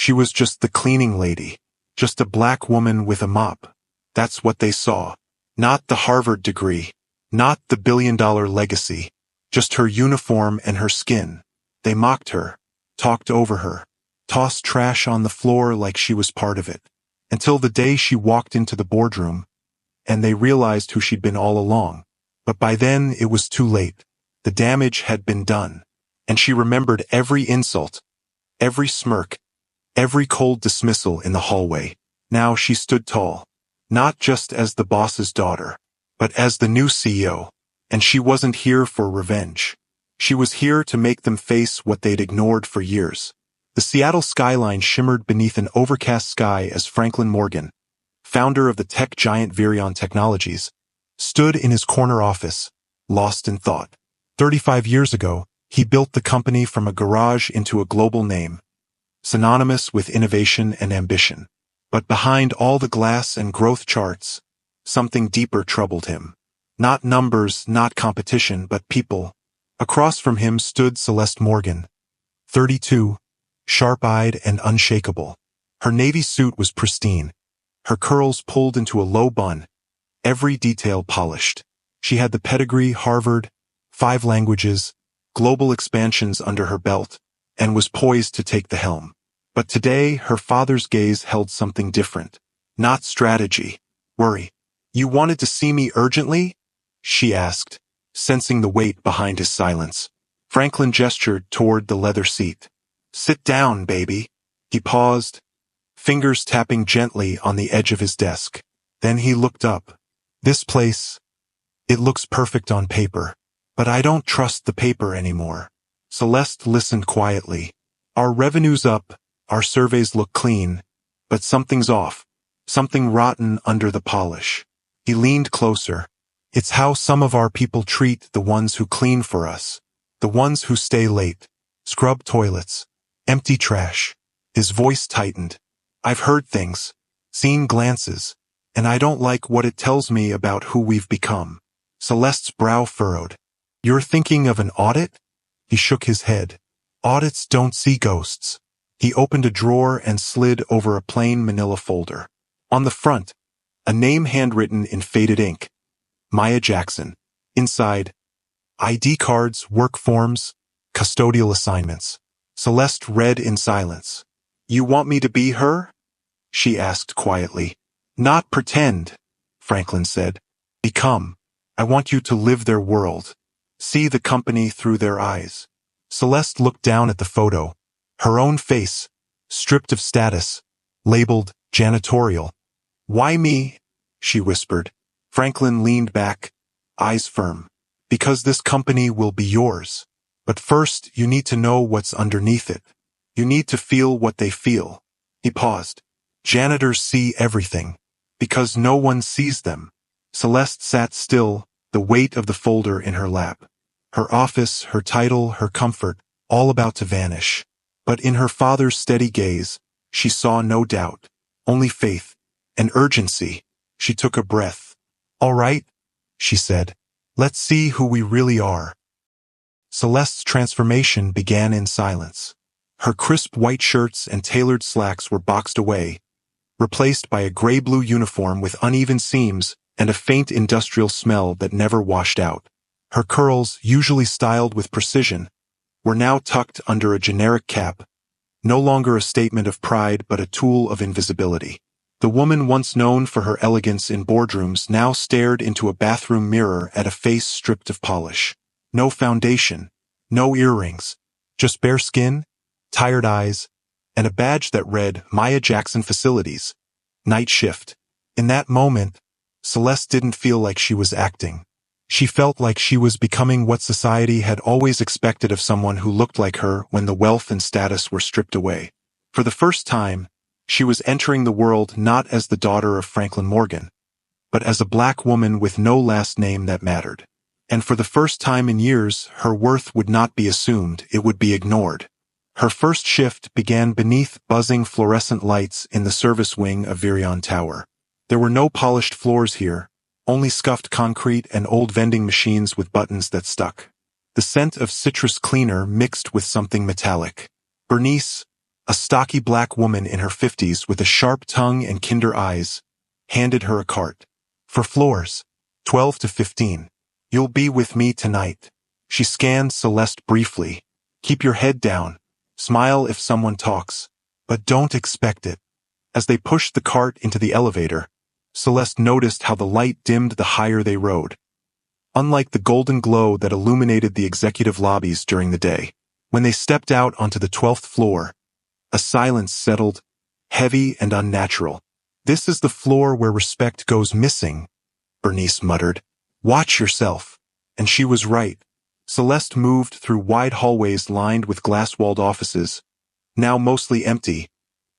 She was just the cleaning lady. Just a black woman with a mop. That's what they saw. Not the Harvard degree. Not the billion-dollar legacy. Just her uniform and her skin. They mocked her. Talked over her. Tossed trash on the floor like she was part of it. Until the day she walked into the boardroom, and they realized who she'd been all along. But by then it was too late. The damage had been done. And she remembered every insult, every smirk, every cold dismissal in the hallway. Now she stood tall. Not just as the boss's daughter, but as the new CEO. And she wasn't here for revenge. She was here to make them face what they'd ignored for years. The Seattle skyline shimmered beneath an overcast sky as Franklin Morgan, founder of the tech giant Virion Technologies, stood in his corner office, lost in thought. 35 years ago, he built the company from a garage into a global name, synonymous with innovation and ambition. But behind all the glass and growth charts, something deeper troubled him. Not numbers, not competition, but people. Across from him stood Celeste Morgan, 32, sharp-eyed and unshakable. Her navy suit was pristine, her curls pulled into a low bun, every detail polished. She had the pedigree, Harvard, 5 languages, global expansions under her belt, and was poised to take the helm. But today, her father's gaze held something different. Not strategy. Worry. "You wanted to see me urgently?" she asked, sensing the weight behind his silence. Franklin gestured toward the leather seat. "Sit down, baby." He paused, fingers tapping gently on the edge of his desk. Then he looked up. "This place, it looks perfect on paper, but I don't trust the paper anymore." Celeste listened quietly. "Our revenue's up, our surveys look clean, but something's off, something rotten under the polish." He leaned closer. "It's how some of our people treat the ones who clean for us, the ones who stay late, scrub toilets, empty trash." His voice tightened. "I've heard things, seen glances, and I don't like what it tells me about who we've become." Celeste's brow furrowed. "You're thinking of an audit?" He shook his head. "Audits don't see ghosts." He opened a drawer and slid over a plain manila folder. On the front, a name handwritten in faded ink. Maya Jackson. Inside, ID cards, work forms, custodial assignments. Celeste read in silence. "You want me to be her?" she asked quietly. "Not pretend," Franklin said. "Become. I want you to live their world. See the company through their eyes." Celeste looked down at the photo. Her own face, stripped of status, labeled janitorial. "Why me?" she whispered. Franklin leaned back, eyes firm. "Because this company will be yours. But first, you need to know what's underneath it. You need to feel what they feel." He paused. "Janitors see everything, because no one sees them." Celeste sat still, the weight of the folder in her lap. Her office, her title, her comfort, all about to vanish. But in her father's steady gaze, she saw no doubt, only faith, and urgency. She took a breath. "All right," she said. "Let's see who we really are." Celeste's transformation began in silence. Her crisp white shirts and tailored slacks were boxed away, replaced by a gray-blue uniform with uneven seams and a faint industrial smell that never washed out. Her curls, usually styled with precision, were now tucked under a generic cap, no longer a statement of pride but a tool of invisibility. The woman once known for her elegance in boardrooms now stared into a bathroom mirror at a face stripped of polish. No foundation, no earrings, just bare skin, tired eyes, and a badge that read Maya Jackson Facilities, Night Shift. In that moment, Celeste didn't feel like she was acting. She felt like she was becoming what society had always expected of someone who looked like her when the wealth and status were stripped away. For the first time, she was entering the world not as the daughter of Franklin Morgan, but as a black woman with no last name that mattered. And for the first time in years, her worth would not be assumed, it would be ignored. Her first shift began beneath buzzing fluorescent lights in the service wing of Virion Tower. There were no polished floors here, only scuffed concrete and old vending machines with buttons that stuck. The scent of citrus cleaner mixed with something metallic. Bernice, A stocky black woman in her 50s with a sharp tongue and kinder eyes handed her a cart. For floors 12 to 15. You'll be with me tonight. She scanned Celeste briefly. Keep your head down. Smile if someone talks. But don't expect it. As they pushed the cart into the elevator, Celeste noticed how the light dimmed the higher they rode. Unlike the golden glow that illuminated the executive lobbies during the day, when they stepped out onto the 12th floor, a silence settled, heavy and unnatural. This is the floor where respect goes missing, Bernice muttered. Watch yourself. And she was right. Celeste moved through wide hallways lined with glass-walled offices, now mostly empty,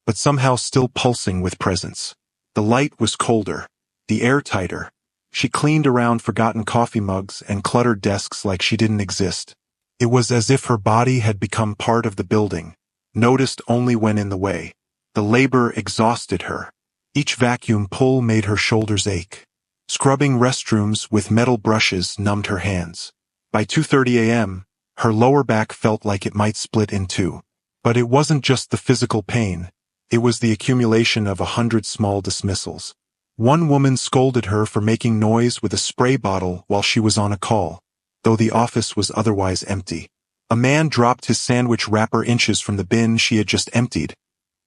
but somehow still pulsing with presence. The light was colder, the air tighter. She cleaned around forgotten coffee mugs and cluttered desks like she didn't exist. It was as if her body had become part of the building, noticed only when in the way. The labor exhausted her. Each vacuum pull made her shoulders ache. Scrubbing restrooms with metal brushes numbed her hands. By 2:30 a.m., her lower back felt like it might split in two. But it wasn't just the physical pain. It was the accumulation of 100 small dismissals. One woman scolded her for making noise with a spray bottle while she was on a call, though the office was otherwise empty. A man dropped his sandwich wrapper inches from the bin she had just emptied,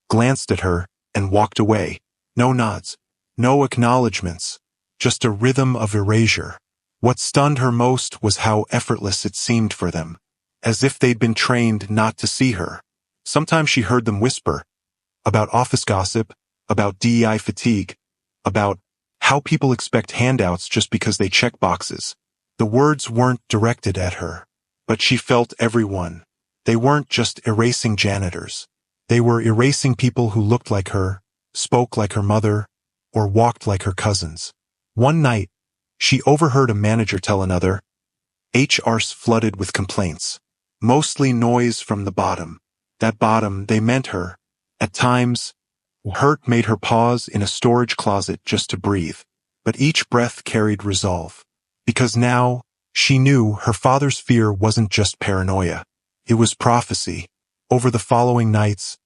glanced at her, and walked away. No nods, no acknowledgments, just a rhythm of erasure. What stunned her most was how effortless it seemed for them, as if they'd been trained not to see her. Sometimes she heard them whisper, about office gossip, about DEI fatigue, about how people expect handouts just because they check boxes. The words weren't directed at her, but she felt every one. They weren't just erasing janitors. They were erasing people who looked like her, spoke like her mother, or walked like her cousins. One night, she overheard a manager tell another, HR's flooded with complaints. Mostly noise from the bottom. That bottom, they meant her. At times, hurt made her pause in a storage closet just to breathe. But each breath carried resolve. Because now, she knew her father's fear wasn't just paranoia. It was prophecy. Over the following nights,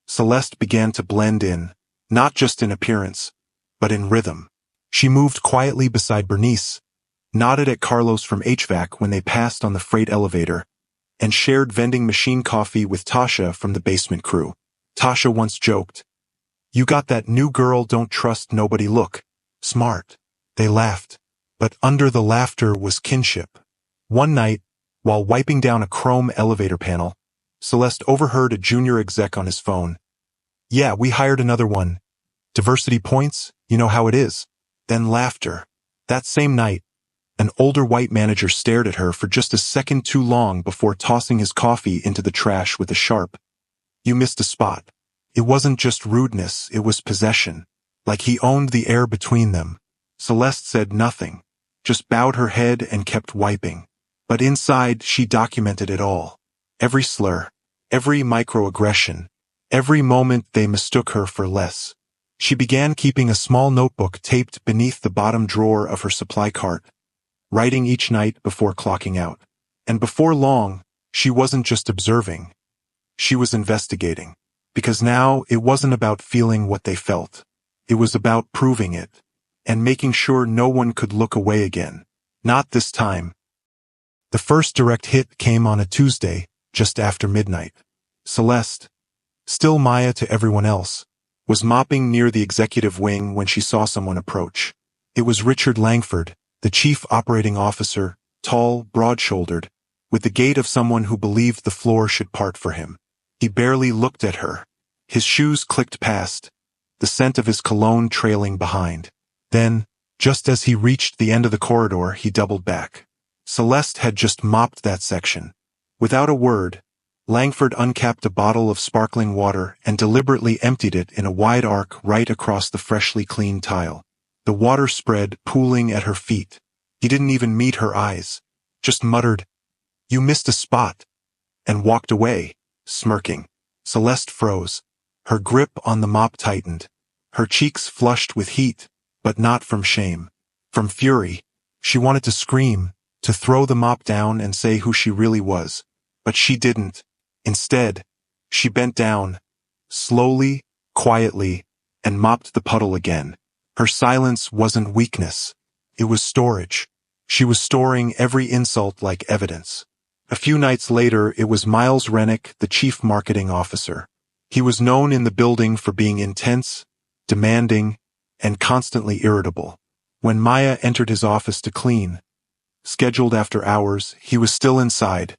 Celeste began to blend in, not just in appearance, but in rhythm. She moved quietly beside Bernice, nodded at Carlos from HVAC when they passed on the freight elevator, and shared vending machine coffee with Tasha from the basement crew. Tasha once joked, "You got that new girl don't trust nobody look. Smart." They laughed, but under the laughter was kinship. One night, while wiping down a chrome elevator panel, Celeste overheard a junior exec on his phone. "Yeah, we hired another one. Diversity points, you know how it is." Then laughter. That same night, an older white manager stared at her for just a second too long before tossing his coffee into the trash with a sharp, "You missed a spot." It wasn't just rudeness, it was possession. Like he owned the air between them. Celeste said nothing, just bowed her head and kept wiping. But inside, she documented it all. Every slur, every microaggression, every moment they mistook her for less. She began keeping a small notebook taped beneath the bottom drawer of her supply cart, writing each night before clocking out. And before long, she wasn't just observing. She was investigating. Because now it wasn't about feeling what they felt. It was about proving it, and making sure no one could look away again. Not this time. The first direct hit came on a Tuesday, just after midnight. Celeste, still Maya to everyone else, was mopping near the executive wing when she saw someone approach. It was Richard Langford, the chief operating officer, tall, broad-shouldered, with the gait of someone who believed the floor should part for him. He barely looked at her. His shoes clicked past, the scent of his cologne trailing behind. Then, just as he reached the end of the corridor, he doubled back. Celeste had just mopped that section. Without a word, Langford uncapped a bottle of sparkling water and deliberately emptied it in a wide arc right across the freshly cleaned tile. The water spread, pooling at her feet. He didn't even meet her eyes, just muttered, "You missed a spot," and walked away, smirking. Celeste froze. Her grip on the mop tightened. Her cheeks flushed with heat, but not from shame. From fury. She wanted to scream, to throw the mop down and say who she really was. But she didn't. Instead, she bent down, slowly, quietly, and mopped the puddle again. Her silence wasn't weakness. It was storage. She was storing every insult like evidence. A few nights later, it was Miles Rennick, the chief marketing officer. He was known in the building for being intense, demanding, and constantly irritable. When Maya entered his office to clean, scheduled after hours, he was still inside,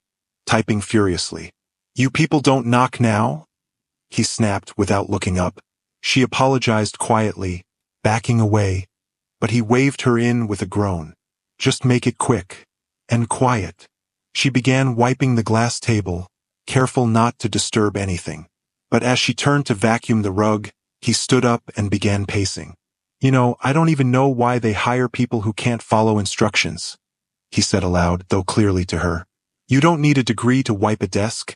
typing furiously. "You people don't knock now?" he snapped without looking up. She apologized quietly, backing away, but he waved her in with a groan. "Just make it quick and quiet." She began wiping the glass table, careful not to disturb anything. But as she turned to vacuum the rug, he stood up and began pacing. I don't even know why they hire people who can't follow instructions," he said aloud, though clearly to her. "You don't need a degree to wipe a desk.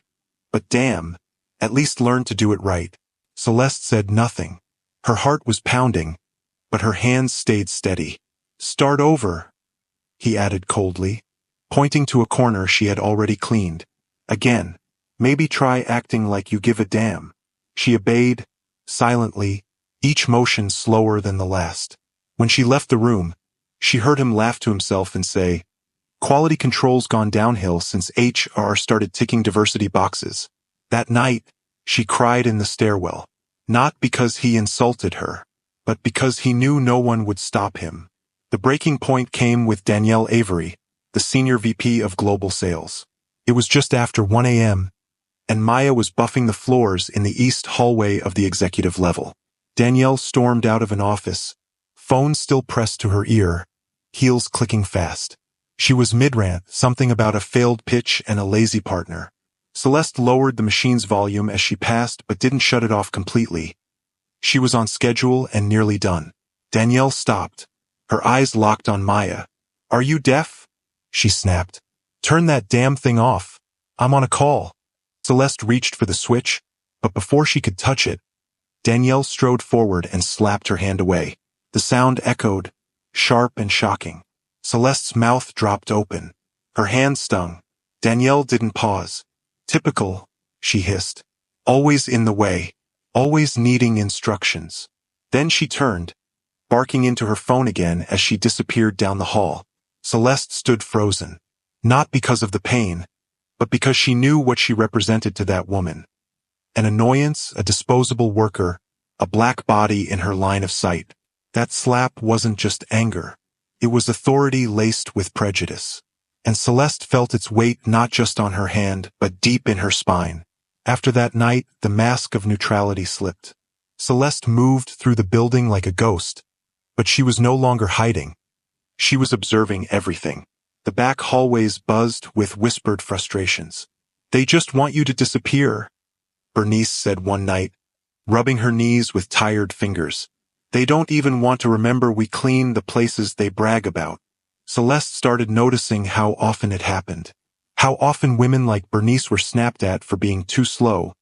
But damn, at least learn to do it right." Celeste said nothing. Her heart was pounding, but her hands stayed steady. "Start over," he added coldly, pointing to a corner she had already cleaned. "Again, maybe try acting like you give a damn." She obeyed, silently, each motion slower than the last. When she left the room, she heard him laugh to himself and say, "Quality control's gone downhill since HR started ticking diversity boxes." That night, she cried in the stairwell, not because he insulted her, but because he knew no one would stop him. The breaking point came with Danielle Avery, the senior VP of global sales. It was just after 1 a.m., and Maya was buffing the floors in the east hallway of the executive level. Danielle stormed out of an office, phone still pressed to her ear, heels clicking fast. She was mid-rant, something about a failed pitch and a lazy partner. Celeste lowered the machine's volume as she passed but didn't shut it off completely. She was on schedule and nearly done. Danielle stopped, her eyes locked on Maya. "Are you deaf?" she snapped. "Turn that damn thing off. I'm on a call." Celeste reached for the switch, but before she could touch it, Danielle strode forward and slapped her hand away. The sound echoed, sharp and shocking. Celeste's mouth dropped open. Her hand stung. Danielle didn't pause. "Typical," she hissed. "Always in the way. Always needing instructions." Then she turned, barking into her phone again as she disappeared down the hall. Celeste stood frozen. Not because of the pain, but because she knew what she represented to that woman. An annoyance, a disposable worker, a black body in her line of sight. That slap wasn't just anger. It was authority laced with prejudice. And Celeste felt its weight not just on her hand, but deep in her spine. After that night, the mask of neutrality slipped. Celeste moved through the building like a ghost, but she was no longer hiding. She was observing everything. The back hallways buzzed with whispered frustrations. "They just want you to disappear," Bernice said one night, rubbing her knees with tired fingers. "They don't even want to remember we clean the places they brag about." Celeste started noticing how often it happened. How often women like Bernice were snapped at for being too slow.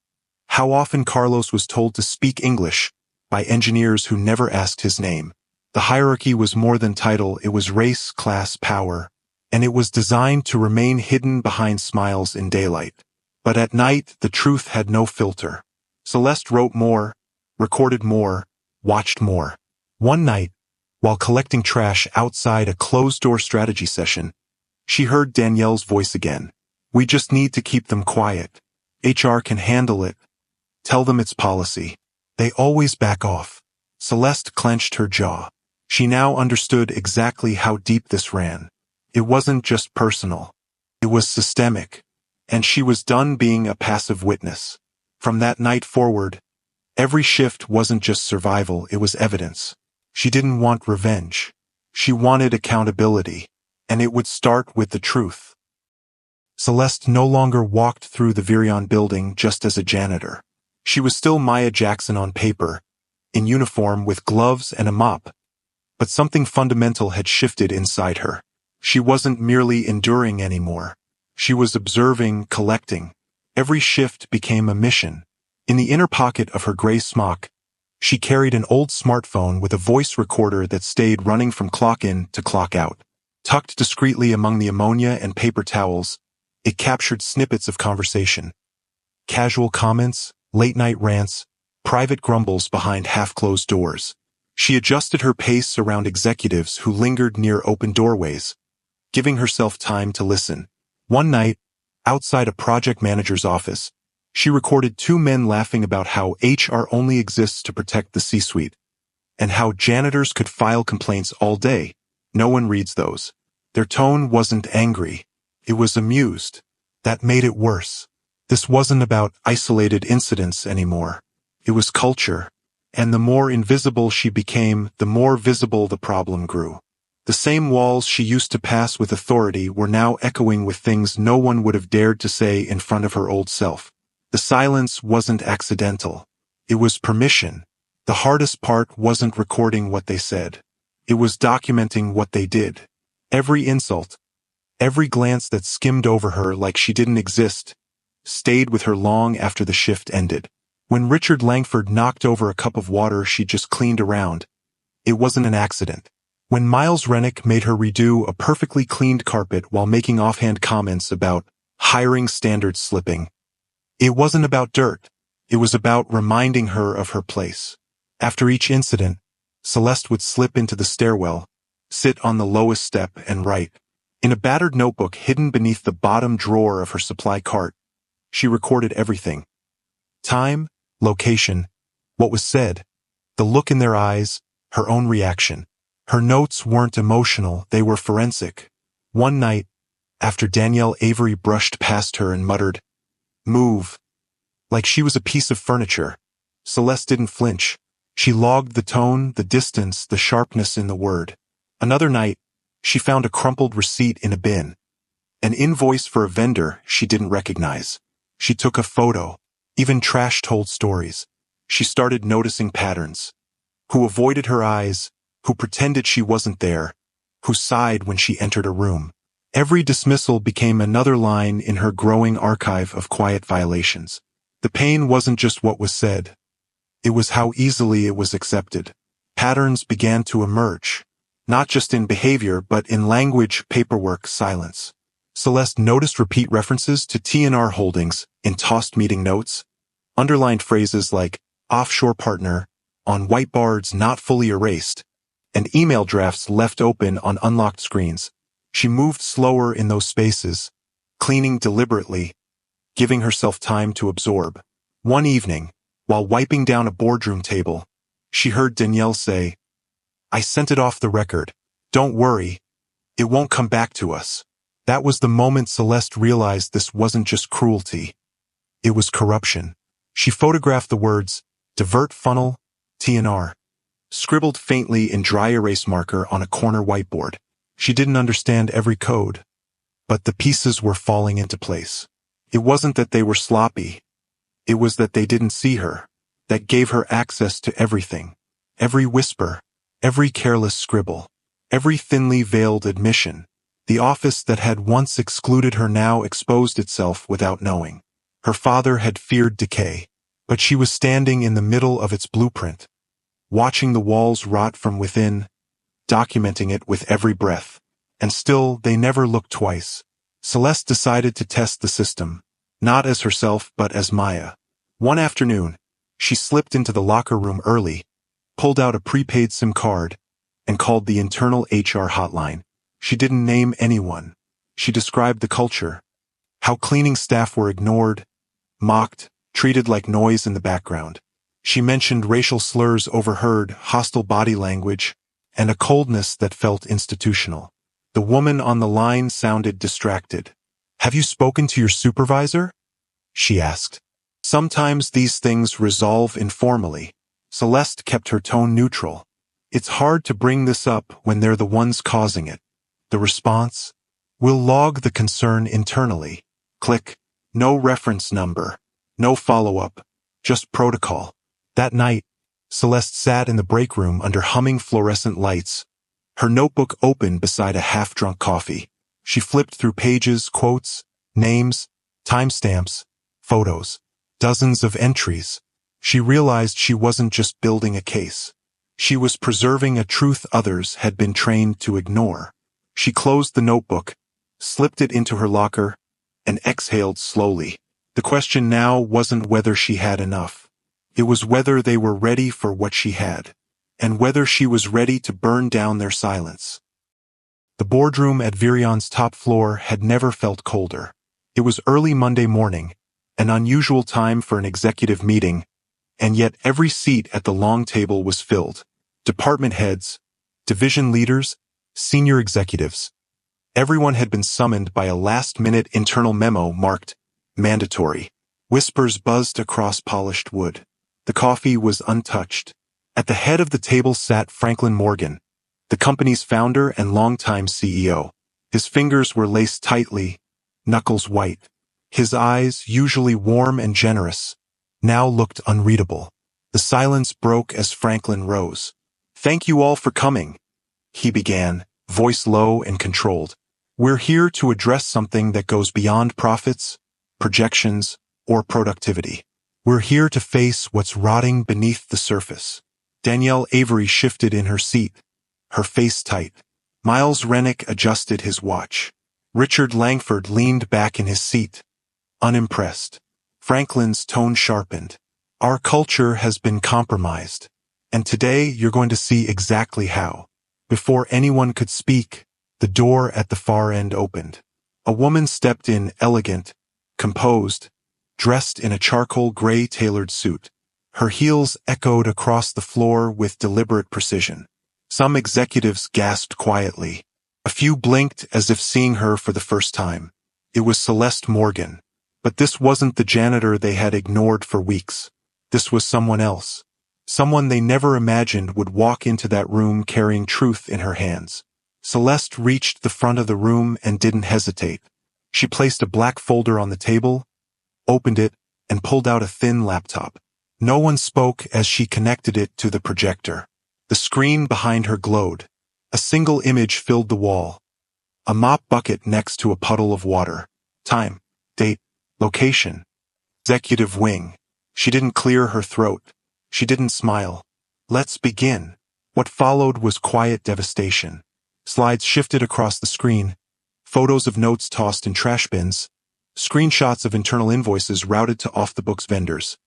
How often Carlos was told to speak English by engineers who never asked his name. The hierarchy was more than title, it was race, class, power, and it was designed to remain hidden behind smiles in daylight. But at night, the truth had no filter. Celeste wrote more, recorded more, watched more. One night, while collecting trash outside a closed-door strategy session, she heard Danielle's voice again. "We just need to keep them quiet. HR can handle it. Tell them it's policy. They always back off." Celeste clenched her jaw. She now understood exactly how deep this ran. It wasn't just personal. It was systemic. And she was done being a passive witness. From that night forward, every shift wasn't just survival, it was evidence. She didn't want revenge. She wanted accountability. And it would start with the truth. Celeste no longer walked through the Virion building just as a janitor. She was still Maya Jackson on paper, in uniform with gloves and a mop. But something fundamental had shifted inside her. She wasn't merely enduring anymore. She was observing, collecting. Every shift became a mission. In the inner pocket of her gray smock, she carried an old smartphone with a voice recorder that stayed running from clock in to clock out. Tucked discreetly among the ammonia and paper towels, it captured snippets of conversation. Casual comments, late-night rants, private grumbles behind half-closed doors. She adjusted her pace around executives who lingered near open doorways, giving herself time to listen. One night, outside a project manager's office, she recorded two men laughing about how HR only exists to protect the C-suite, and how janitors could file complaints all day. No one reads those. Their tone wasn't angry. It was amused. That made it worse. This wasn't about isolated incidents anymore. It was culture. And the more invisible she became, the more visible the problem grew. The same walls she used to pass with authority were now echoing with things no one would have dared to say in front of her old self. The silence wasn't accidental. It was permission. The hardest part wasn't recording what they said. It was documenting what they did. Every insult, every glance that skimmed over her like she didn't exist, stayed with her long after the shift ended. When Richard Langford knocked over a cup of water she'd just cleaned around, it wasn't an accident. When Miles Rennick made her redo a perfectly cleaned carpet while making offhand comments about hiring standards slipping, it wasn't about dirt. It was about reminding her of her place. After each incident, Celeste would slip into the stairwell, sit on the lowest step and write. In a battered notebook hidden beneath the bottom drawer of her supply cart, she recorded everything. Time, location, what was said, the look in their eyes, her own reaction. Her notes weren't emotional, they were forensic. One night, after Danielle Avery brushed past her and muttered, "Move," like she was a piece of furniture, Celeste didn't flinch. She logged the tone, the distance, the sharpness in the word. Another night, she found a crumpled receipt in a bin. An invoice for a vendor she didn't recognize. She took a photo. Even trash told stories. She started noticing patterns. Who avoided her eyes, who pretended she wasn't there, who sighed when she entered a room. Every dismissal became another line in her growing archive of quiet violations. The pain wasn't just what was said. It was how easily it was accepted. Patterns began to emerge, not just in behavior but in language, paperwork, silence. Celeste noticed repeat references to T&R Holdings in tossed meeting notes, underlined phrases like offshore partner on whiteboards not fully erased, and email drafts left open on unlocked screens. She moved slower in those spaces, cleaning deliberately, giving herself time to absorb. One evening, while wiping down a boardroom table, she heard Danielle say, "I sent it off the record. Don't worry. It won't come back to us." That was the moment Celeste realized this wasn't just cruelty. It was corruption. She photographed the words, "Divert Funnel, T&R," scribbled faintly in dry erase marker on a corner whiteboard. She didn't understand every code, but the pieces were falling into place. It wasn't that they were sloppy. It was that they didn't see her. That gave her access to everything. Every whisper, every careless scribble, every thinly veiled admission. The office that had once excluded her now exposed itself without knowing. Her father had feared decay, but she was standing in the middle of its blueprint, watching the walls rot from within, documenting it with every breath. And still, they never looked twice. Celeste decided to test the system, not as herself but as Maya. One afternoon, she slipped into the locker room early, pulled out a prepaid SIM card, and called the internal HR hotline. She didn't name anyone. She described the culture, how cleaning staff were ignored, mocked, treated like noise in the background. She mentioned racial slurs overheard, hostile body language, and a coldness that felt institutional. The woman on the line sounded distracted. "Have you spoken to your supervisor?" she asked. Sometimes these things resolve informally. Celeste kept her tone neutral. It's hard to bring this up when they're the ones causing it. The response? "We'll log the concern internally." Click. No reference number. No follow-up. Just protocol. That night, Celeste sat in the break room under humming fluorescent lights, her notebook open beside a half-drunk coffee. She flipped through pages, quotes, names, timestamps, photos, dozens of entries. She realized she wasn't just building a case. She was preserving a truth others had been trained to ignore. She closed the notebook, slipped it into her locker, and exhaled slowly. The question now wasn't whether she had enough. It was whether they were ready for what she had, and whether she was ready to burn down their silence. The boardroom at Virion's top floor had never felt colder. It was early Monday morning, an unusual time for an executive meeting, and yet every seat at the long table was filled. Department heads, division leaders, senior executives. Everyone had been summoned by a last-minute internal memo marked mandatory. Whispers buzzed across polished wood. The coffee was untouched. At the head of the table sat Franklin Morgan, the company's founder and longtime CEO. His fingers were laced tightly, knuckles white. His eyes, usually warm and generous, now looked unreadable. The silence broke as Franklin rose. "Thank you all for coming," he began, voice low and controlled. "We're here to address something that goes beyond profits, projections, or productivity. We're here to face what's rotting beneath the surface." Danielle Avery shifted in her seat, her face tight. Miles Rennick adjusted his watch. Richard Langford leaned back in his seat, unimpressed. Franklin's tone sharpened. "Our culture has been compromised, and today you're going to see exactly how." Before anyone could speak, the door at the far end opened. A woman stepped in, elegant, composed, dressed in a charcoal gray tailored suit. Her heels echoed across the floor with deliberate precision. Some executives gasped quietly. A few blinked as if seeing her for the first time. It was Celeste Morgan. But this wasn't the janitor they had ignored for weeks. This was someone else. Someone they never imagined would walk into that room carrying truth in her hands. Celeste reached the front of the room and didn't hesitate. She placed a black folder on the table, opened it, and pulled out a thin laptop. No one spoke as she connected it to the projector. The screen behind her glowed. A single image filled the wall. A mop bucket next to a puddle of water. Time, date, location. Executive wing. She didn't clear her throat. She didn't smile. "Let's begin." What followed was quiet devastation. Slides shifted across the screen. Photos of notes tossed in trash bins. Screenshots of internal invoices routed to off-the-books vendors.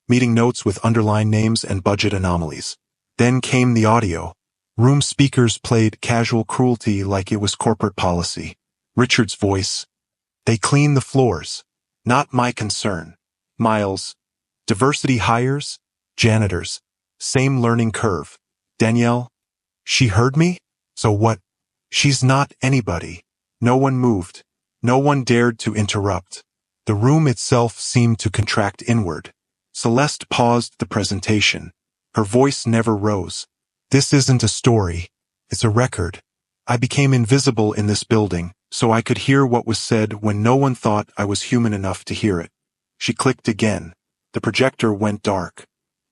Meeting notes with underlined names and budget anomalies. Then came the audio. Room speakers played casual cruelty like it was corporate policy. Richard's voice. "They clean the floors. Not my concern." Miles. "Diversity hires, janitors. Same learning curve." Danielle. "She heard me? So what? She's not anybody." No one moved. No one dared to interrupt. The room itself seemed to contract inward. Celeste paused the presentation. Her voice never rose. "This isn't a story. It's a record. I became invisible in this building, so I could hear what was said when no one thought I was human enough to hear it." She clicked again. The projector went dark.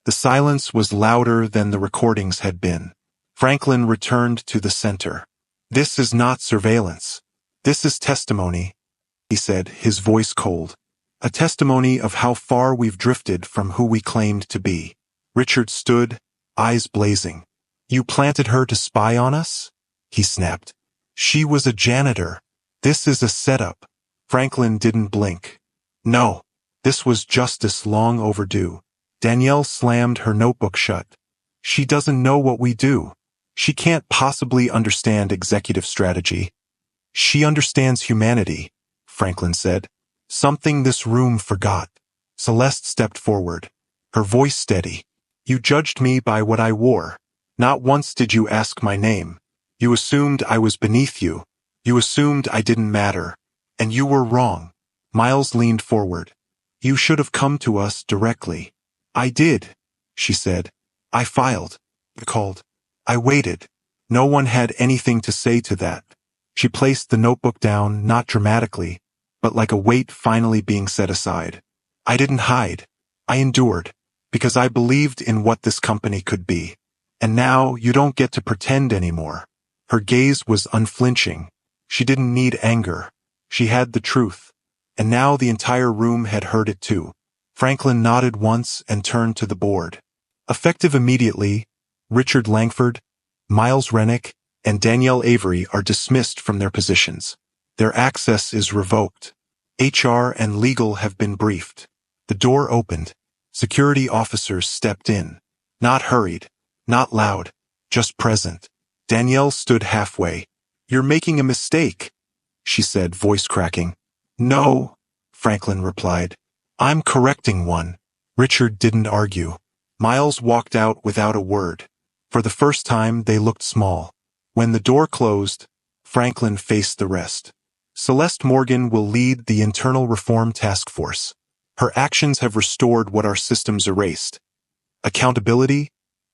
The silence was louder than the recordings had been. Franklin returned to the center. "This is not surveillance. This is testimony," he said, his voice cold. "A testimony of how far we've drifted from who we claimed to be." Richard stood, eyes blazing. "You planted her to spy on us?" he snapped. "She was a janitor. This is a setup." Franklin didn't blink. "No. This was justice long overdue." Danielle slammed her notebook shut. "She doesn't know what we do. She can't possibly understand executive strategy." "She understands humanity," Franklin said. "Something this room forgot." Celeste stepped forward, her voice steady. "You judged me by what I wore. Not once did you ask my name. You assumed I was beneath you. You assumed I didn't matter. And you were wrong." Miles leaned forward. "You should have come to us directly." "I did," she said. "I filed. I called. I waited. No one had anything to say to that." She placed the notebook down, not dramatically, but like a weight finally being set aside. "I didn't hide. I endured, because I believed in what this company could be. And now you don't get to pretend anymore." Her gaze was unflinching. She didn't need anger. She had the truth. And now the entire room had heard it too. Franklin nodded once and turned to the board. Effective immediately, Richard Langford, Miles Rennick, and Danielle Avery are dismissed from their positions. Their access is revoked. HR and legal have been briefed. The door opened. Security officers stepped in. Not hurried, not loud, just present. Danielle stood halfway. "You're making a mistake," she said, voice cracking. "No," Franklin replied. "I'm correcting one." Richard didn't argue. Miles walked out without a word. For the first time, they looked small. When the door closed, Franklin faced the rest. Celeste Morgan will lead the Internal Reform Task Force. Her actions have restored what our systems erased. Accountability,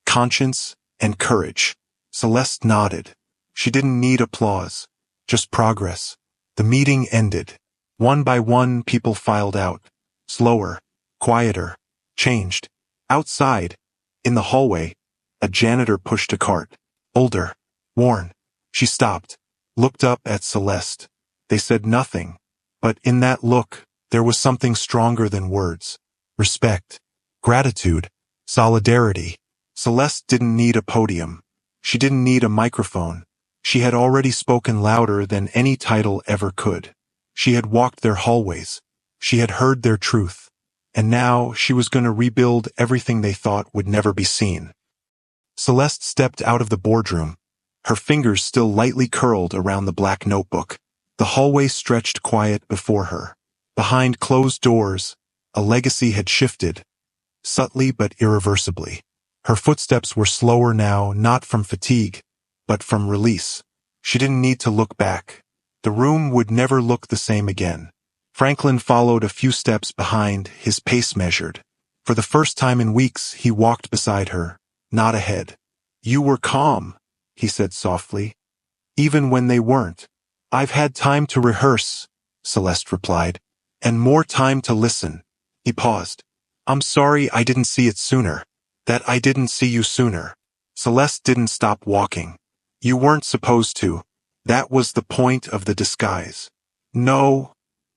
conscience, and courage. Celeste nodded. She didn't need applause, just progress. The meeting ended. One by one, people filed out. Slower, quieter, changed. Outside, in the hallway, a janitor pushed a cart. Older, worn. She stopped, looked up at Celeste. They said nothing, but in that look, there was something stronger than words. Respect, gratitude, solidarity. Celeste didn't need a podium. She didn't need a microphone. She had already spoken louder than any title ever could. She had walked their hallways. She had heard their truth. And now she was going to rebuild everything they thought would never be seen. Celeste stepped out of the boardroom, her fingers still lightly curled around the black notebook. The hallway stretched quiet before her. Behind closed doors, a legacy had shifted, subtly but irreversibly. Her footsteps were slower now, not from fatigue, but from release. She didn't need to look back. The room would never look the same again. Franklin followed a few steps behind, his pace measured. For the first time in weeks, he walked beside her, not ahead. "You were calm," he said softly. "Even when they weren't." "I've had time to rehearse," Celeste replied, "and more time to listen." He paused. "I'm sorry I didn't see it sooner. That I didn't see you sooner." Celeste didn't stop walking. "You weren't supposed to. That was the point of the disguise." "No,"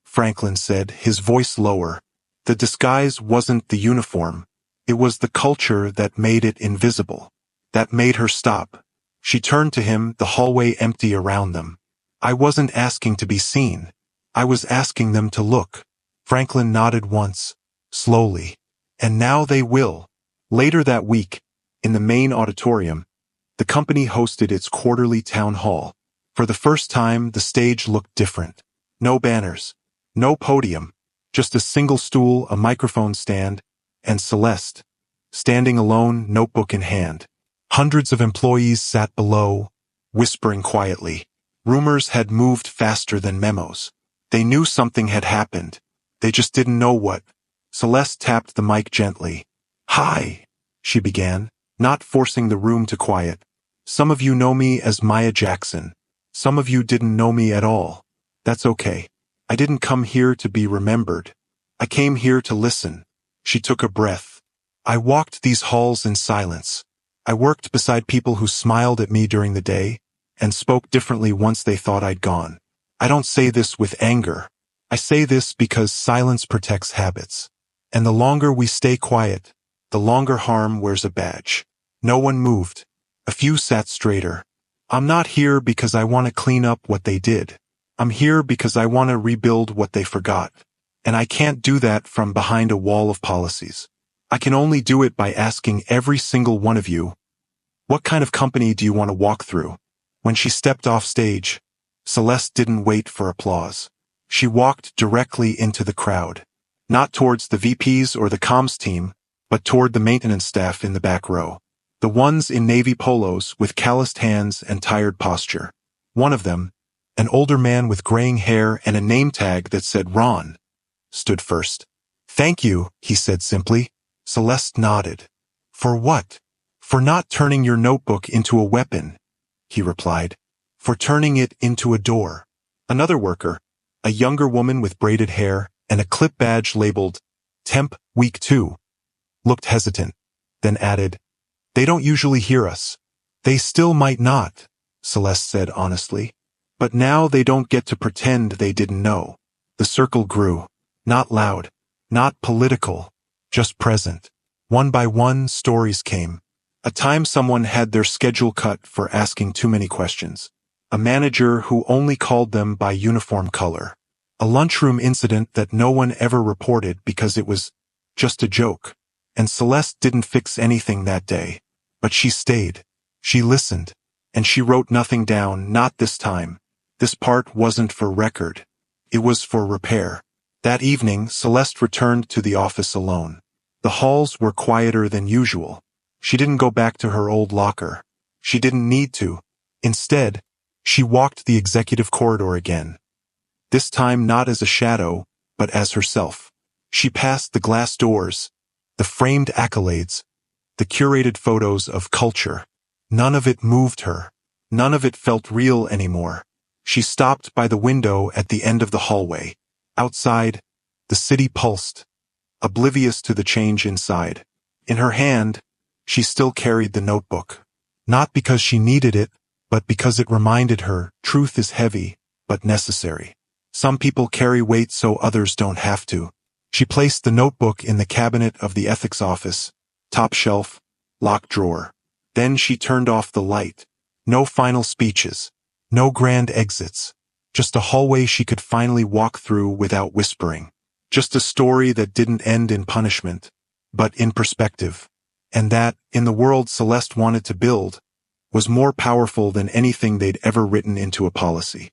Franklin said, his voice lower. "The disguise wasn't the uniform. It was the culture that made it invisible. That made her stop." She turned to him, the hallway empty around them. "I wasn't asking to be seen. I was asking them to look." Franklin nodded once, slowly. "And now they will." Later that week, in the main auditorium, the company hosted its quarterly town hall. For the first time, the stage looked different. No banners, no podium, just a single stool, a microphone stand, and Celeste, standing alone, notebook in hand. Hundreds of employees sat below, whispering quietly. Rumors had moved faster than memos. They knew something had happened. They just didn't know what. Celeste tapped the mic gently. "Hi," she began, not forcing the room to quiet. "Some of you know me as Maya Jackson. Some of you didn't know me at all. That's okay. I didn't come here to be remembered. I came here to listen." She took a breath. "I walked these halls in silence. I worked beside people who smiled at me during the day and spoke differently once they thought I'd gone. I don't say this with anger. I say this because silence protects habits. And the longer we stay quiet, the longer harm wears a badge." No one moved. A few sat straighter. "I'm not here because I want to clean up what they did. I'm here because I want to rebuild what they forgot. And I can't do that from behind a wall of policies. I can only do it by asking every single one of you, what kind of company do you want to walk through?" When she stepped off stage, Celeste didn't wait for applause. She walked directly into the crowd. Not towards the VPs or the comms team, but toward the maintenance staff in the back row. The ones in navy polos with calloused hands and tired posture. One of them, an older man with graying hair and a name tag that said Ron, stood first. "Thank you," he said simply. Celeste nodded. "For what?" "For not turning your notebook into a weapon," he replied. "For turning it into a door." Another worker, a younger woman with braided hair and a clip badge labeled Temp Week 2, looked hesitant, then added, "They don't usually hear us." "They still might not," Celeste said honestly. "But now they don't get to pretend they didn't know." The circle grew. Not loud, not political, just present. One by one, stories came. A time someone had their schedule cut for asking too many questions. A manager who only called them by uniform color. A lunchroom incident that no one ever reported because it was just a joke. And Celeste didn't fix anything that day. But she stayed. She listened. And she wrote nothing down, not this time. This part wasn't for record. It was for repair. That evening, Celeste returned to the office alone. The halls were quieter than usual. She didn't go back to her old locker. She didn't need to. Instead, she walked the executive corridor again. This time not as a shadow, but as herself. She passed the glass doors, the framed accolades, the curated photos of culture. None of it moved her. None of it felt real anymore. She stopped by the window at the end of the hallway. Outside, the city pulsed, oblivious to the change inside. In her hand, she still carried the notebook. Not because she needed it, but because it reminded her truth is heavy, but necessary. Some people carry weight so others don't have to. She placed the notebook in the cabinet of the ethics office, top shelf, locked drawer. Then she turned off the light. No final speeches. No grand exits. Just a hallway she could finally walk through without whispering. Just a story that didn't end in punishment, but in perspective. And that, in the world Celeste wanted to build, was more powerful than anything they'd ever written into a policy.